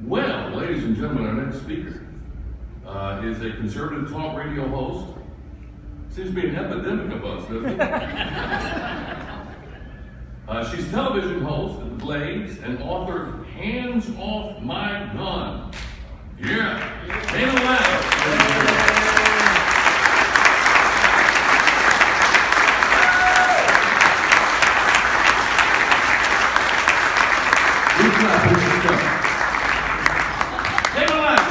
Well, ladies and gentlemen, our next speaker is a conservative talk radio host. Seems to be an epidemic of us, doesn't it? She's television host at The Blaze and author Hands Off My Gun. Yeah, Loesch.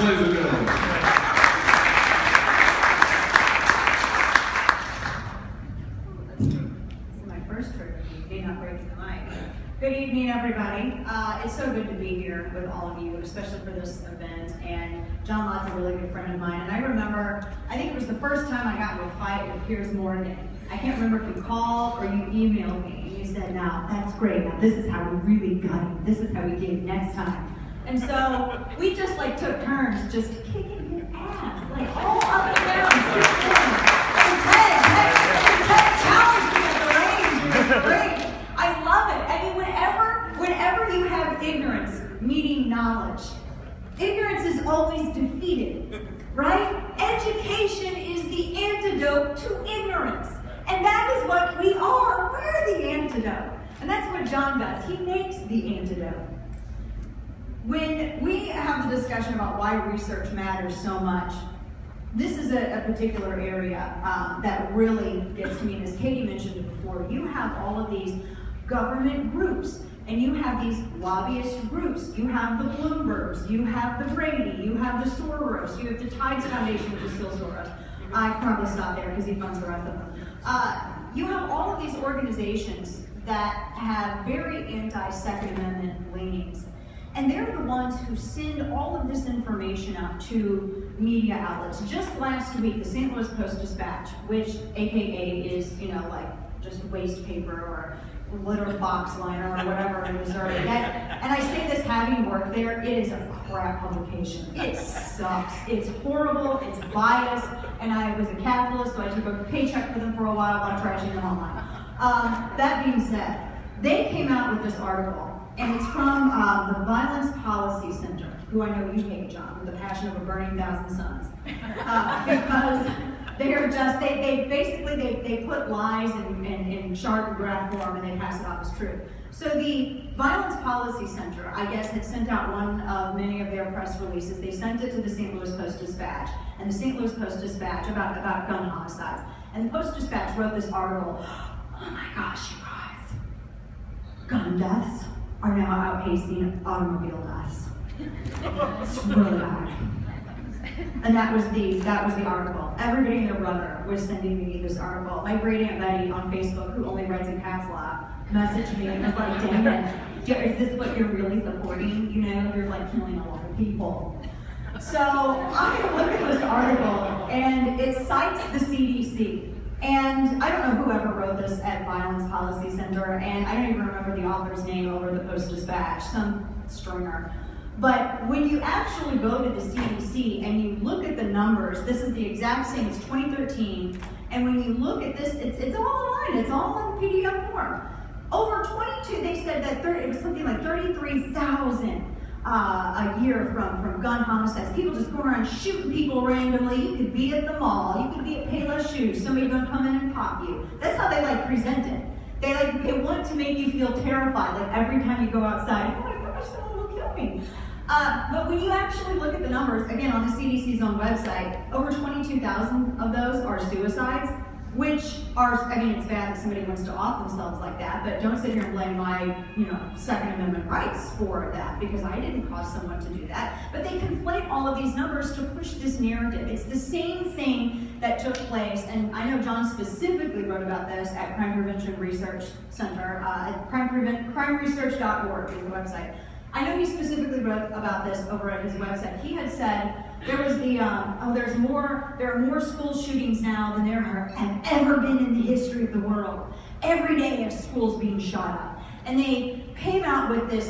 Ladies and gentlemen. This is my first trip of me not breaking the mic. Good evening, everybody. It's so good to be here with all of you, especially for this event. And John Lott's a really good friend of mine. And I remember, I think it was the first time I got into a fight with Piers Morgan. I can't remember if you called or you emailed me. And you said, "Now, that's great. Now, this is how we really got him. This is how we get him next time." And so we just like took turns just kicking his ass, like all up and down, and Ted challenged me at the range. It was great. I love it. I mean, whenever you have ignorance meeting knowledge, ignorance is always defeated, right? Education is the antidote to ignorance. And that is what we are. We're the antidote. And that's what John does. He makes the antidote. When we have the discussion about why research matters so much, this is a particular area that really gets to me. And as Katie mentioned it before, you have all of these government groups, and you have these lobbyist groups. You have the Bloombergs, you have the Brady, you have the Soros, you have the Tides Foundation, which is still Soros. I can probably stop there because he funds the rest of them. You have all of these organizations that have very anti-Second Amendment leanings. And they're the ones who send all of this information out to media outlets. Just last week, the St. Louis Post-Dispatch, which AKA is, like just waste paper or litter box liner or whatever in Missouri. And I say this having worked there, it is a crap publication. It sucks. It's horrible, it's biased, and I was a capitalist, so I took a paycheck for them for a while trashing them online. That being said, they came out with this article. And it's from the Violence Policy Center, who I know you hate, John, with the passion of a burning thousand suns. Because they're just, they put lies in chart and graph form and they pass it off as truth. So the Violence Policy Center, I guess, had sent out one of many of their press releases. They sent it to the St. Louis Post-Dispatch, and the St. Louis Post-Dispatch about gun homicides. And the Post-Dispatch wrote this article, "Oh my gosh, you guys, gun deaths are now outpacing automobile deaths." It's really bad. And that was the article. Everybody and their brother was sending me this article. My great Aunt Betty on Facebook, who only writes in caps lock, messaged me and was like, "Dang it, is this what you're really supporting? You're like killing a lot of people." So I look at this article and it cites the CDC. And I don't know whoever wrote this at Violence Policy Center, and I don't even remember the author's name over the Post-Dispatch, some stringer. But when you actually go to the CDC and you look at the numbers, this is the exact same, it's 2013, and when you look at this, it's all online, it's all in PDF form. Over 22, they said that it was something like 33,000 a year from gun homicides. People just go around shooting people randomly. You could be at the mall, you could be at Payless Shoes, somebody gonna come in and pop you. That's how they present it. They want to make you feel terrified, like every time you go outside, "Oh my gosh, someone will kill me." But when you actually look at the numbers, again on the CDC's own website, over 22,000 of those are suicides, which are, it's bad that somebody wants to off themselves like that, but don't sit here and blame my, Second Amendment rights for that, because I didn't cause someone to do that. But they conflate all of these numbers to push this narrative. It's the same thing that took place, and I know John specifically wrote about this at Crime Prevention Research Center, crimeresearch.org is the website. I know he specifically wrote about this over at his website. He had said there was there are more school shootings now than there have ever been in the history of the world. Every day a school's being shot up. And they came out with this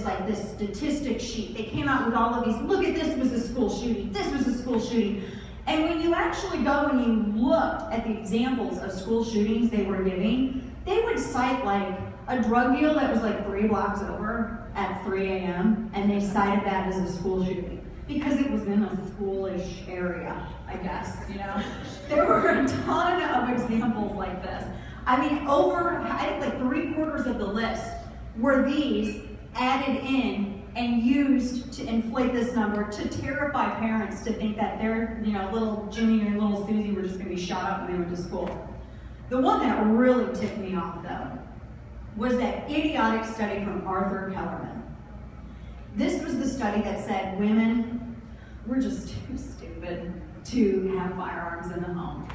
statistic sheet. They came out with all of these, look at this was a school shooting, this was a school shooting. And when you actually go and you looked at the examples of school shootings they were giving, they would cite a drug deal that was 3 blocks over at 3 a.m. and they cited that as a school shooting because it was in a schoolish area, I guess, you know? There were a ton of examples like this. I mean, I think like 3/4 of the list were these added in and used to inflate this number to terrify parents to think that their, you know, little Jimmy or little Susie were just gonna be shot up when they went to school. The one that really ticked me off though was that idiotic study from Arthur Kellerman. This was the study that said women were just too stupid to have firearms in the home.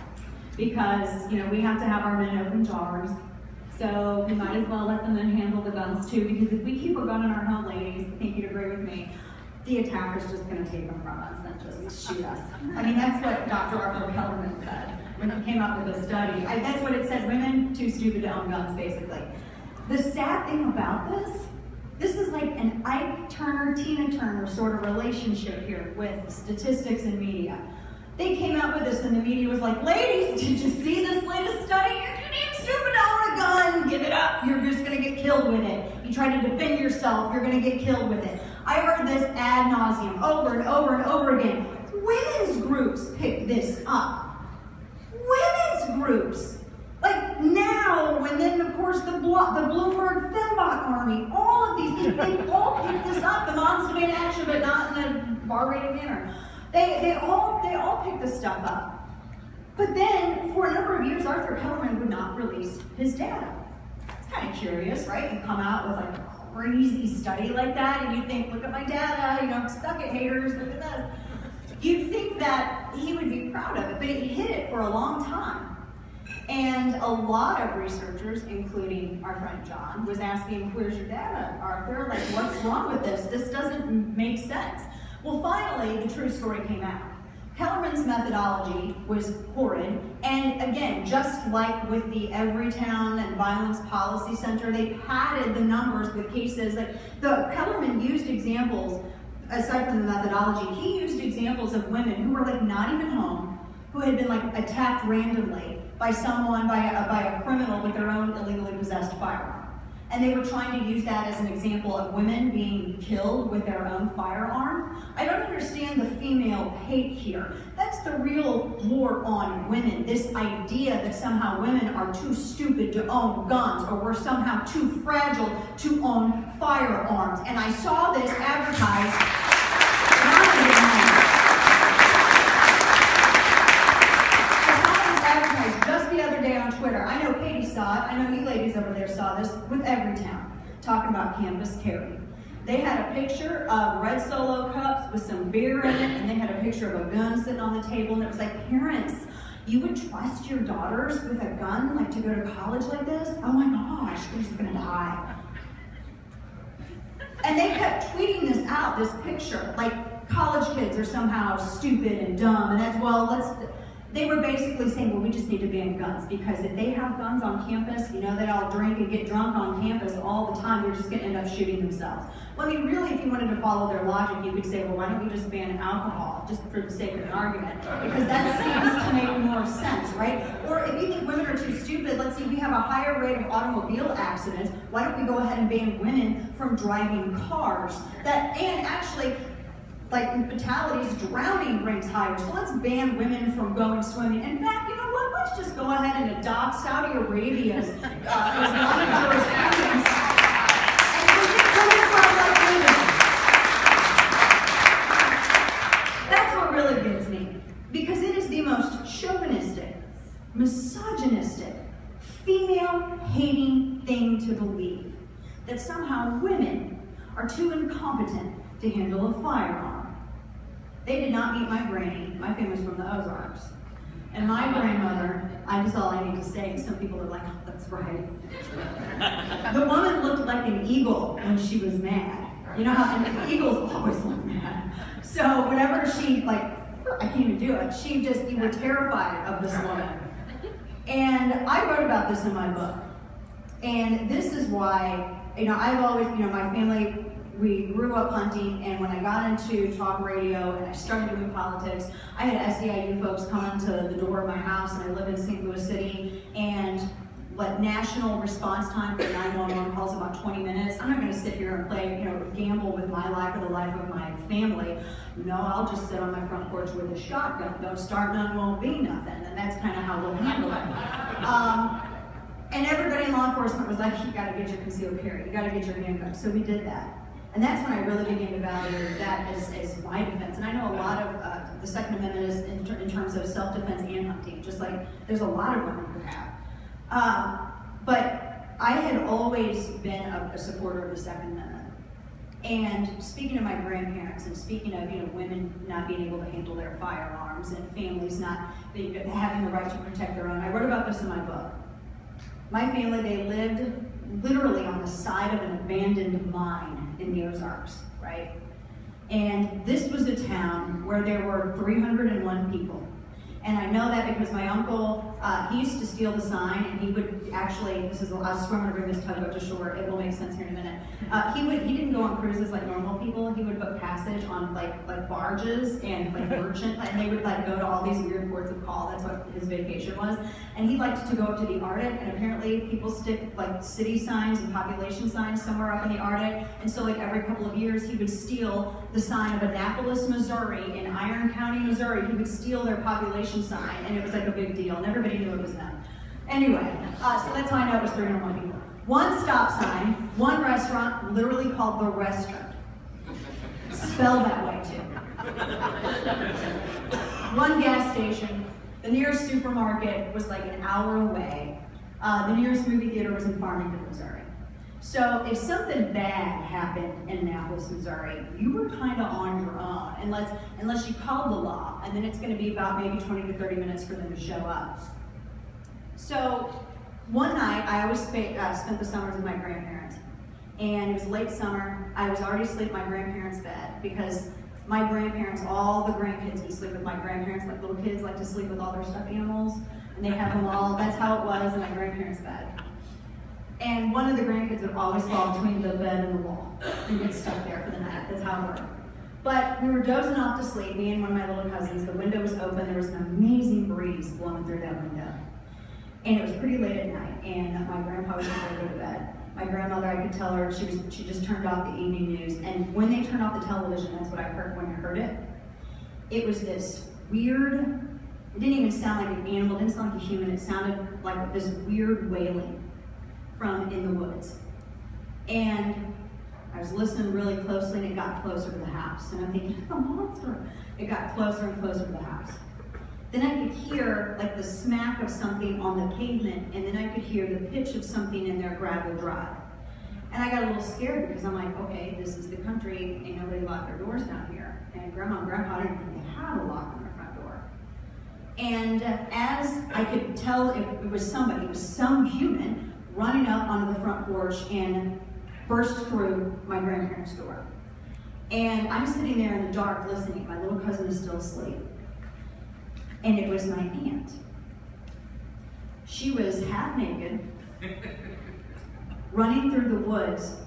Because, you know, we have to have our men open jars, so we might as well let the men handle the guns too, because if we keep a gun in our home, ladies, I think you'd agree with me, the attacker's just gonna take them from us and just shoot us. I mean, that's what Dr. Arthur Kellerman said when he came up with the study. That's what it said, women too stupid to own guns, basically. The sad thing about this is like an Ike Turner, Tina Turner sort of relationship here with statistics and media. They came out with this and the media was like, ladies, did you see this latest study? You're too damn stupid to own a gun. Give it up. You're just going to get killed with it. You try to defend yourself, you're going to get killed with it. I heard this ad nauseum over and over and over again. Women's groups picked this up. Women's groups. Like now, when then of course the Bloomberg Fembot Army, all of these things, they all picked this up. The moms demand action, but not in a bar-rated manner. They all picked this stuff up. But then, for a number of years, Arthur Kellerman would not release his data. It's kind of curious, right? You come out with like a crazy study like that, and you think, look at my data, you know, suck it, haters, look at this. You'd think that he would be proud of it, but he hid it for a long time. And a lot of researchers, including our friend John, was asking, where's your data, Arthur? Like, what's wrong with this? This doesn't make sense. Well, finally, the true story came out. Kellerman's methodology was horrid, and again, just like with the Everytown and Violence Policy Center, they padded the numbers with cases. Like Kellerman used examples, aside from the methodology, he used examples of women who were like not even home, who had been like attacked randomly by someone, by a criminal with their own illegally possessed firearm. And they were trying to use that as an example of women being killed with their own firearm. I don't understand the female hate here. That's the real war on women, this idea that somehow women are too stupid to own guns, or we're somehow too fragile to own firearms. And I saw this advertised, just the other day on Twitter. I know Katie saw it. I know you ladies over there saw this with Everytown, talking about campus carry. They had a picture of red Solo cups with some beer in it, and they had a picture of a gun sitting on the table, and it was like, parents, you would trust your daughters with a gun, like to go to college like this? Oh my gosh, they're just gonna die. And they kept tweeting this out, this picture, like college kids are somehow stupid and dumb, and that's, well, they were basically saying, well, we just need to ban guns, because if they have guns on campus, you know, they all drink and get drunk on campus all the time, they're just gonna end up shooting themselves. Well, I mean, really, if you wanted to follow their logic, you could say, well, why don't we just ban alcohol, just for the sake of an argument? Because that seems to make more sense, right? Or if you think women are too stupid, let's see, we have a higher rate of automobile accidents, why don't we go ahead and ban women from driving cars? And actually, like in fatalities, drowning ranks higher. So let's ban women from going swimming. In fact, you know what? Let's just go ahead and adopt Saudi Arabia's Islamic jurisprudence and forget women from like women. That's what really gets me, because it is the most chauvinistic, misogynistic, female-hating thing to believe that somehow women are too incompetent to handle a firearm. They did not meet my granny. My family's from the Ozarks. And my grandmother, that's all I need to say, some people are like, oh, that's right. The woman looked like an eagle when she was mad. You know how eagles always look mad. So whenever she, like, I can't even do it, you were terrified of this woman. And I wrote about this in my book. And this is why, you know, I've always, you know, my family, we grew up hunting, and when I got into talk radio and I started doing politics, I had SEIU folks come to the door of my house, and I live in St. Louis City, and like national response time for 911 calls about 20 minutes. I'm not going to sit here and play, gamble with my life or the life of my family. No, I'll just sit on my front porch with a shotgun. Don't start none, won't be nothing. And that's kind of how we'll handle it. And everybody in law enforcement was like, you got to get your concealed carry. You got to get your handgun. So we did that. And that's when I really began to value that as my defense. And I know a lot of the Second Amendment is in terms of self-defense and hunting, just like there's a lot of women who have. But I had always been a supporter of the Second Amendment. And speaking of my grandparents and speaking of women not being able to handle their firearms and families not having the right to protect their own, I wrote about this in my book. My family, they lived literally on the side of an abandoned mine in the Ozarks, right? And this was a town where there were 301 people. And I know that because my uncle, he used to steal the sign, and he would actually, I swear I'm gonna bring this tugboat to shore, it will make sense here in a minute. He didn't go on cruises like normal people. He would book passage on like barges and like merchant, and they would like go to all these weird ports of call. That's what his vacation was. And he liked to go up to the Arctic, and apparently people stick like city signs and population signs somewhere up in the Arctic. And so like every couple of years, he would steal the sign of Annapolis, Missouri, in Iron County, Missouri. He would steal their population sign, and it was like a big deal, and everybody knew it was them. Anyway, so that's how I know it was 301 people. One stop sign, one restaurant, literally called The Restaurant. Spelled that way too. One gas station. The nearest supermarket was like an hour away. The nearest movie theater was in Farmington, Missouri. So if something bad happened in Annapolis, Missouri, you were kind of on your own, unless you called the law, and then it's going to be about maybe 20 to 30 minutes for them to show up. So one night, I always spent the summers with my grandparents, and it was late summer. I was already asleep in my grandparents' bed because my grandparents, all the grandkids would sleep with my grandparents, like little kids like to sleep with all their stuffed animals, and they have them all. That's how it was in my grandparents' bed. And one of the grandkids would always fall between the bed and the wall and get stuck there for the night. That's how it worked. But we were dozing off to sleep, me and one of my little cousins. The window was open. There was an amazing breeze blowing through that window. And it was pretty late at night, and my grandpa was going to go to bed. My grandmother, I could tell her, she just turned off the evening news. And when they turned off the television, that's what I heard when I heard it. It was this weird, it didn't even sound like an animal, it didn't sound like a human. It sounded like this weird wailing from in the woods. And I was listening really closely, and it got closer to the house. And I'm thinking, it's a monster. It got closer and closer to the house. Then I could hear like the smack of something on the pavement, and then I could hear the pitch of something in their gravel drive. And I got a little scared because I'm like, okay, this is the country, ain't nobody locked their doors down here. And Grandma and Grandpa didn't think they had a lock on their front door. And as I could tell it was somebody, it was some human, running up onto the front porch and burst through my grandparents' door. And I'm sitting there in the dark listening. My little cousin is still asleep. And it was my aunt. She was half naked, running through the woods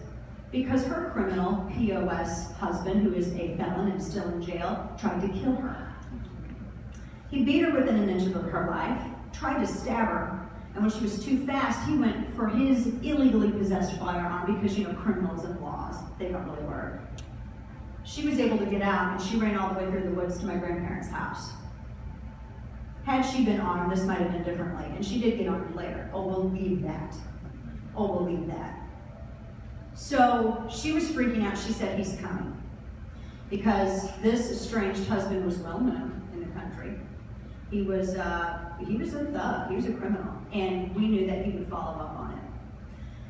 because her criminal POS husband, who is a felon and still in jail, tried to kill her. He beat her within an inch of her life, tried to stab her, and when she was too fast, he went for his illegally possessed firearm because, criminals and laws, they don't really work. She was able to get out, and she ran all the way through the woods to my grandparents' house. Had she been armed, this might have been differently, and she did get armed later. Oh, we'll leave that. Oh, we'll leave that. So she was freaking out. She said, he's coming. Because this estranged husband was well known in the country. He was a thug, he was a criminal, and we knew that he would follow up on it.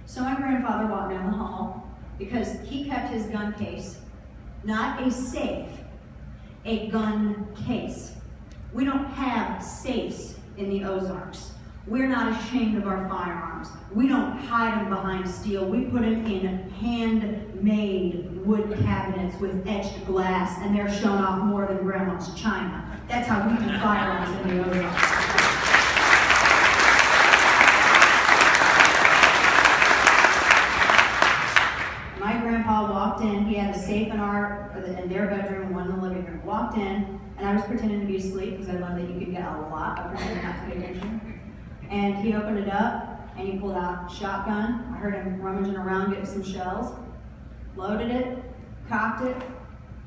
So my grandfather walked down the hall because he kept his gun case, not a safe, a gun case. We don't have safes in the Ozarks. We're not ashamed of our firearms. We don't hide them behind steel. We put them in handmade wood cabinets with etched glass, and they're shown off more than Grandma's china. That's how we do firearms in the Ozarks. My grandpa walked in. He had a safe in their bedroom and one in the living room. Walked in, and I was pretending to be asleep because I learned that you could get a lot by pretending not to pay attention. And he opened it up, and he pulled out a shotgun. I heard him rummaging around getting some shells, loaded it, cocked it,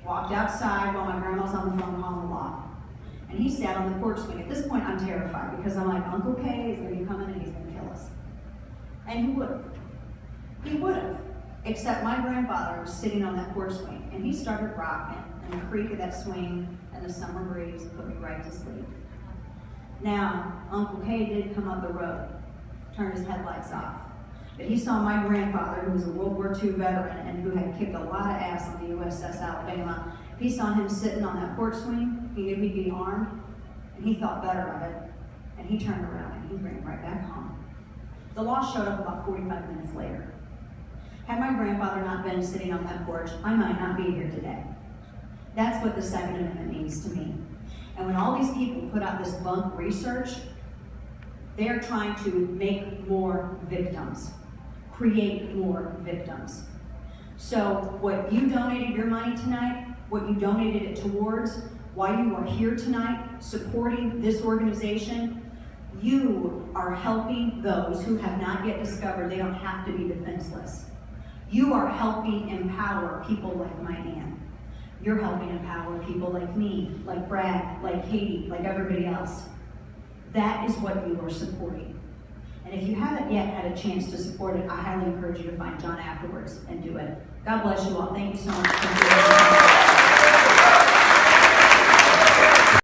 walked outside while my grandma's on the phone calling the law. And he sat on the porch swing. At this point, I'm terrified because I'm like, Uncle K is going to be coming and he's going to kill us. And he would have. He would have. Except my grandfather was sitting on that porch swing and he started rocking, and the creak of that swing and the summer breeze put me right to sleep. Now, Uncle K did come up the road, turned his headlights off. But he saw my grandfather, who was a World War II veteran and who had kicked a lot of ass on the USS Alabama. He saw him sitting on that porch swing. He knew he'd be armed, and he thought better of it. And he turned around and he ran right back home. The law showed up about 45 minutes later. Had my grandfather not been sitting on that porch, I might not be here today. That's what the Second Amendment means to me. And when all these people put out this bunk research, they're trying to make more victims, create more victims. So what you donated your money tonight, what you donated it towards, why you are here tonight supporting this organization, you are helping those who have not yet discovered they don't have to be defenseless. You are helping empower people like my aunt. You're helping empower people like me, like Brad, like Katie, like everybody else. That is what you are supporting. And if you haven't yet had a chance to support it, I highly encourage you to find John afterwards and do it. God bless you all. Thank you so much.